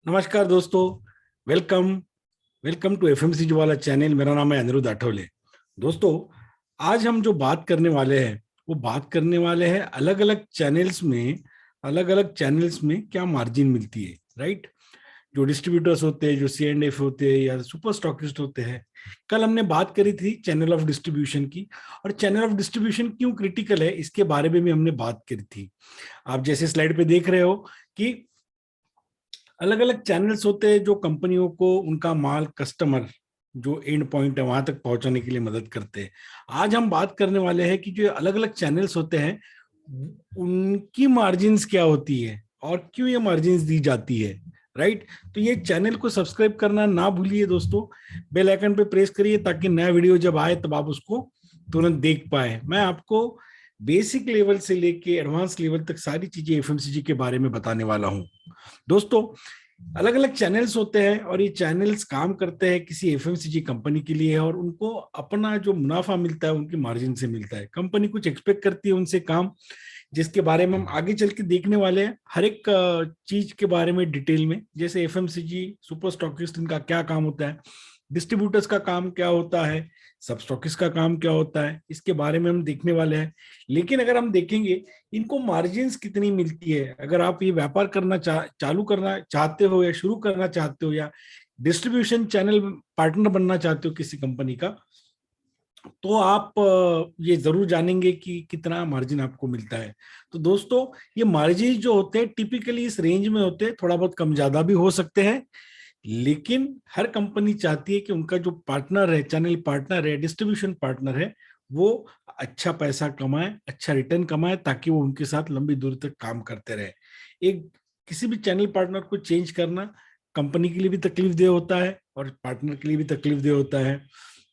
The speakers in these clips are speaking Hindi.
नमस्कार दोस्तों। वेलकम वेलकम टू एफएमसीजी वाला चैनल। मेरा नाम है अनिरुद्ध आठवले। दोस्तों, आज हम जो बात करने वाले हैं वो बात करने वाले हैं अलग अलग चैनल्स में क्या मार्जिन मिलती है, राइट। जो डिस्ट्रीब्यूटर्स होते हैं, जो सी एंड एफ होते हैं या सुपर स्टॉकिस्ट होते हैं। कल हमने बात करी थी चैनल ऑफ डिस्ट्रीब्यूशन की, और चैनल ऑफ डिस्ट्रीब्यूशन क्यों क्रिटिकल है इसके बारे में भी हमने बात करी थी। आप जैसे स्लाइड पे देख रहे हो कि अलग अलग चैनल्स होते हैं जो कंपनियों को उनका माल कस्टमर जो एंड पॉइंट है वहां तक पहुंचाने के लिए मदद करते हैं। आज हम बात करने वाले हैं कि जो अलग अलग चैनल्स होते हैं उनकी मार्जिन्स क्या होती है और क्यों ये मार्जिन्स दी जाती है, राइट। तो ये चैनल को सब्सक्राइब करना ना भूलिए दोस्तों। बेल आइकन पे प्रेस करिए ताकि नया वीडियो जब आए तब आप उसको तुरंत देख पाए। मैं आपको बेसिक लेवल से लेके एडवांस लेवल तक सारी चीजें एफएमसीजी के बारे में बताने वाला हूं। दोस्तों, अलग अलग चैनल्स होते हैं और ये चैनल्स काम करते हैं किसी एफएमसीजी कंपनी के लिए, और उनको अपना जो मुनाफा मिलता है उनकी मार्जिन से मिलता है। कंपनी कुछ एक्सपेक्ट करती है उनसे काम, जिसके बारे में हम आगे चल के देखने वाले हैं हर एक चीज के बारे में डिटेल में। जैसे एफएमसीजी सुपर स्टॉकिस्ट, इनका क्या काम होता है, डिस्ट्रीब्यूटर्स का काम क्या होता है, सब स्टॉकिस्ट का काम क्या होता है, इसके बारे में हम देखने वाले हैं। लेकिन अगर हम देखेंगे इनको मार्जिन्स कितनी मिलती है, अगर आप ये व्यापार करना चालू करना चाहते हो या शुरू करना चाहते हो या डिस्ट्रीब्यूशन चैनल पार्टनर बनना चाहते हो किसी कंपनी का, तो आप ये जरूर जानेंगे कि कितना मार्जिन आपको मिलता है। तो दोस्तों, ये मार्जिन जो होते हैं टिपिकली इस रेंज में होते हैं, थोड़ा बहुत कम ज्यादा भी हो सकते हैं। लेकिन हर कंपनी चाहती है कि उनका जो पार्टनर है, चैनल पार्टनर है, डिस्ट्रीब्यूशन पार्टनर है, वो अच्छा पैसा कमाए, अच्छा रिटर्न कमाए, ताकि वो उनके साथ लंबी दूरी तक काम करते रहे। एक किसी भी चैनल पार्टनर को चेंज करना कंपनी के लिए भी तकलीफ दे होता है और पार्टनर के लिए भी तकलीफ दे होता है।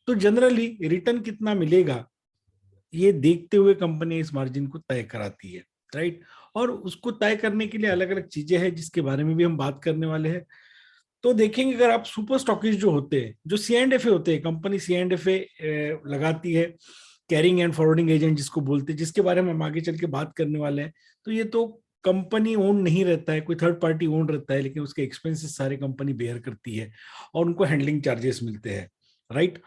तो जनरली रिटर्न कितना मिलेगा ये देखते हुए कंपनी इस मार्जिन को तय कराती है, राइट। और उसको तय करने के लिए अलग अलग चीजें हैं जिसके बारे में भी हम बात करने वाले हैं। तो देखेंगे, अगर आप सुपर स्टॉकिस्ट जो होते हैं, जो सी एंड एफ ए होते हैं, company C and F A लगाती है, कैरिंग एंड फॉरवर्डिंग एजेंट जिसको बोलते हैं, जिसके बारे में हम आगे चल के बात करने वाले हैं। तो ये तो कंपनी ओन नहीं रहता है, कोई थर्ड पार्टी ओन रहता है, लेकिन उसके एक्सपेंसेस सारे कंपनी बेयर करती है और उनको हैंडलिंग चार्जेस मिलते हैं, राइट।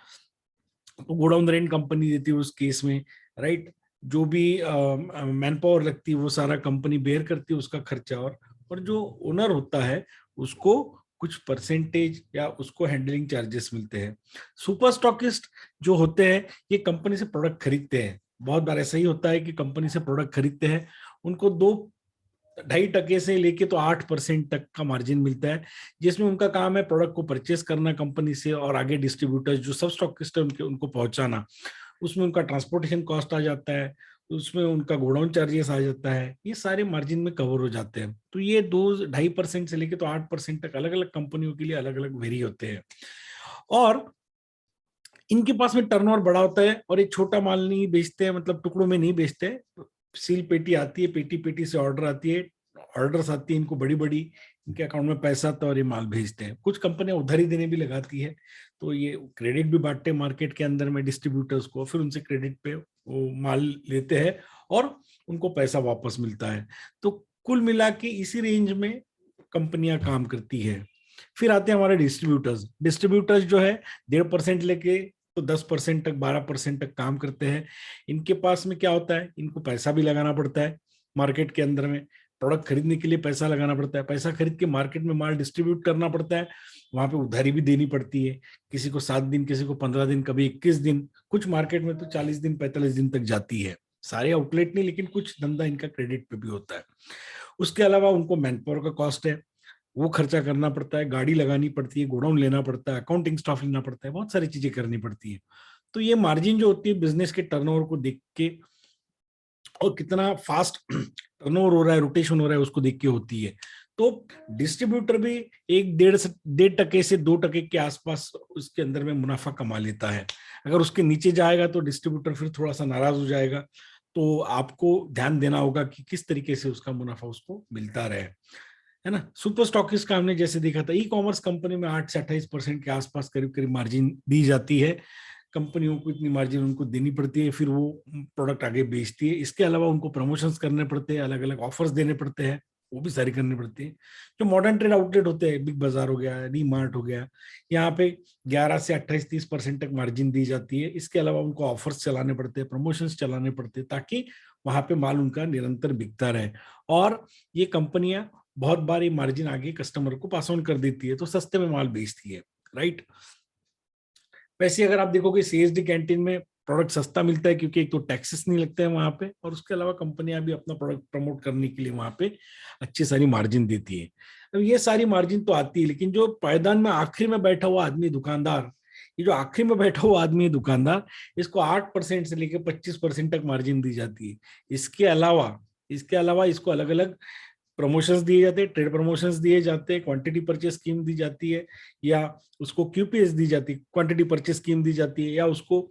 तो गोडाउन रेंट कंपनी देती है उस केस में, राइट। जो भी मैन पावर लगती है वो सारा कंपनी बेयर करती है उसका खर्चा, और जो ओनर होता है उसको कुछ परसेंटेज या उसको हैंडलिंग चार्जेस मिलते हैं। सुपर स्टॉकिस्ट जो होते हैं ये कंपनी से प्रोडक्ट खरीदते हैं। बहुत बार ऐसा ही होता है कि कंपनी से प्रोडक्ट खरीदते हैं, उनको 2-2.5% से लेके तो 8% तक का मार्जिन मिलता है, जिसमें उनका काम है प्रोडक्ट को परचेस करना कंपनी से और आगे डिस्ट्रीब्यूटर्स जो सब स्टॉकिस्ट है उनके उनको पहुंचाना। उसमें उनका ट्रांसपोर्टेशन कॉस्ट आ जाता है, उसमें उनका गोडाउन चार्जेस आ जाता है, ये सारे मार्जिन में कवर हो जाते हैं। तो ये 2-2.5% से लेके तो 8% तक अलग अलग कंपनियों के लिए अलग अलग वेरी होते हैं। और इनके पास में टर्नओवर बड़ा होता है और ये छोटा माल नहीं बेचते हैं, मतलब टुकड़ों में नहीं बेचते हैं। सील पेटी आती है, पेटी पेटी से ऑर्डर आती है, ऑर्डर्स आती है इनको बड़ी बड़ी, इनके अकाउंट में पैसा आता है और ये माल भेजते हैं। कुछ कंपनियां उधारी देने भी लगाती है, तो ये क्रेडिट भी बांटते हैं मार्केट के अंदर में डिस्ट्रीब्यूटर्स को, फिर उनसे क्रेडिट पे वो माल लेते हैं और उनको पैसा वापस मिलता है। तो कुल मिला के इसी रेंज में कंपनियां काम करती है। फिर आते हैं हमारे डिस्ट्रीब्यूटर्स। डिस्ट्रीब्यूटर्स जो है 1.5% लेके तो 10% तक, 12% तक काम करते हैं। इनके पास में क्या होता है, इनको पैसा भी लगाना पड़ता है मार्केट के अंदर में, प्रोडक्ट खरीदने के लिए पैसा लगाना पड़ता है, पैसा खरीद के मार्केट में माल डिस्ट्रीब्यूट करना पड़ता है, वहां पे उधारी भी देनी पड़ती है। किसी को 7 दिन, किसी को 15 दिन, कभी 21 दिन, कुछ मार्केट में तो 40 दिन 45 दिन तक जाती है। सारे आउटलेट नहीं, लेकिन कुछ धंधा इनका क्रेडिट पे भी होता है। उसके अलावा उनको मैन पावर का कॉस्ट है, वो खर्चा करना पड़ता है, गाड़ी लगानी पड़ती है, गोडाउन लेना पड़ता है, अकाउंटिंग स्टाफ लेना पड़ता है, बहुत सारी चीजें करनी पड़ती है। तो ये मार्जिन जो होती है बिजनेस के टर्नओवर को देख के और कितना फास्ट टर्नओवर हो रहा है, रोटेशन हो रहा है, उसको देख के होती है। तो डिस्ट्रीब्यूटर भी 1-1.5% से 2% के आसपास उसके अंदर में मुनाफा कमा लेता है। अगर उसके नीचे जाएगा तो डिस्ट्रीब्यूटर फिर थोड़ा सा नाराज हो जाएगा। तो आपको ध्यान देना होगा कि किस तरीके से उसका मुनाफा उसको मिलता रहे, है ना। सुपर स्टॉकिस्ट का हमने जैसे देखा था, ई कॉमर्स कंपनी में 8 से 28% के आसपास करीब करीब मार्जिन दी जाती है। कंपनियों को इतनी मार्जिन उनको देनी पड़ती है, फिर वो प्रोडक्ट आगे बेचती है। इसके अलावा उनको प्रमोशंस करने पड़ते हैं, अलग अलग ऑफर्स देने पड़ते हैं, वो भी सारी करनी पड़ती है। जो मॉडर्न ट्रेड आउटलेट होते हैं, बिग बाजार हो गया, डी मार्ट हो गया, यहाँ पे 11 से 28-30% तक मार्जिन दी जाती है। इसके अलावा उनको ऑफर्स चलाने पड़ते हैं, प्रमोशंस चलाने पड़ते हैं, ताकि वहां पे माल उनका निरंतर बिकता रहे। और ये कंपनियां बहुत बार ये मार्जिन आगे कस्टमर को पास ऑन कर देती है, तो सस्ते में माल बेचती है, राइट। वैसे अगर आप देखोगे सीएसडी कैंटीन में प्रोडक्ट सस्ता मिलता है, क्योंकि एक तो टैक्सेस नहीं लगते हैं वहां पे, और उसके अलावा कंपनियां भी अपना प्रोडक्ट प्रमोट करने के लिए वहां पे अच्छी सारी मार्जिन देती है। अब ये सारी मार्जिन तो आती है, लेकिन जो पायदान में आखिर में बैठा हुआ आदमी दुकानदार, ये जो आखिर में बैठा हुआ आदमी है दुकानदार, इसको 8% से लेकर 25% तक मार्जिन दी जाती है। इसके अलावा इसको अलग अलग प्रमोशंस दिए जाते हैं, ट्रेड प्रमोशंस दिए जाते हैं, क्वांटिटी परचेस स्कीम दी जाती है, या उसको क्यूपीएस दी जाती है, क्वांटिटी परचेस स्कीम दी जाती है, या उसको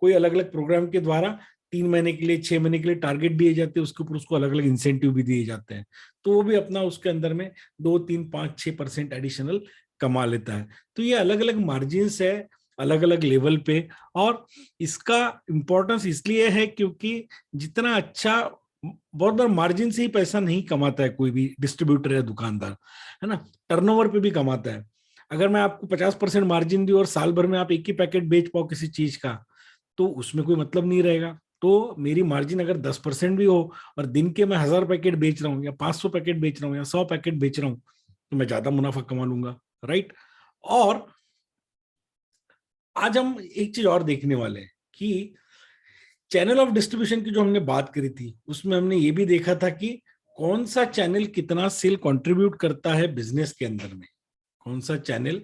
कोई अलग अलग प्रोग्राम के द्वारा 3 महीने के लिए, 6 महीने के लिए टारगेट दिए जाते हैं, उसके ऊपर उसको अलग अलग इंसेंटिव भी दिए जाते हैं। तो वो भी अपना उसके अंदर में 2, 3, 5, 6% एडिशनल कमा लेता है। तो ये अलग अलग मार्जिन है, अलग अलग लेवल पे। और इसका इंपॉर्टेंस इसलिए है क्योंकि जितना अच्छा, बहुत बार मार्जिन से ही पैसा नहीं कमाता है कोई भी डिस्ट्रीब्यूटर या दुकानदार, है ना, टर्नओवर पे भी कमाता है। अगर मैं आपको 50% मार्जिन दूं और साल भर में आप एक ही पैकेट बेच पाओ किसी चीज का, तो उसमें कोई मतलब नहीं रहेगा। तो मेरी मार्जिन अगर 10% भी हो और दिन के मैं 1000 पैकेट बेच रहा हूँ, या 500 पैकेट बेच रहा हूँ, या 100 पैकेट बेच रहा हूँ, तो मैं ज्यादा मुनाफा कमा लूंगा, राइट। और आज हम एक चीज और देखने वाले हैं कि चैनल ऑफ डिस्ट्रीब्यूशन की जो हमने बात करी थी, उसमें हमने ये भी देखा था कि कौन सा चैनल कितना सेल कंट्रीब्यूट करता है बिजनेस के अंदर में, कौन सा चैनल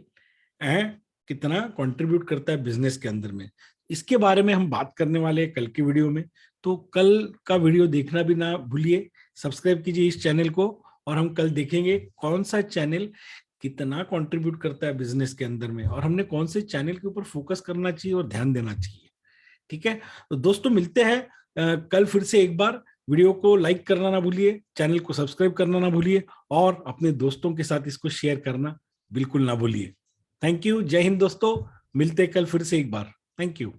कितना कंट्रीब्यूट करता है बिजनेस के अंदर में। इसके बारे में हम बात करने वाले हैं कल की वीडियो में। तो कल का वीडियो देखना भी ना भूलिए, सब्सक्राइब कीजिए इस चैनल को, और हम कल देखेंगे कौन सा चैनल कितना कंट्रीब्यूट करता है बिजनेस के अंदर में, और हमने कौन से चैनल के ऊपर फोकस करना चाहिए और ध्यान देना चाहिए। ठीक है, तो दोस्तों मिलते हैं कल फिर से एक बार। वीडियो को लाइक करना ना भूलिए, चैनल को सब्सक्राइब करना ना भूलिए, और अपने दोस्तों के साथ इसको शेयर करना बिल्कुल ना भूलिए। थैंक यू, जय हिंद दोस्तों, मिलते हैं कल फिर से एक बार। Thank you.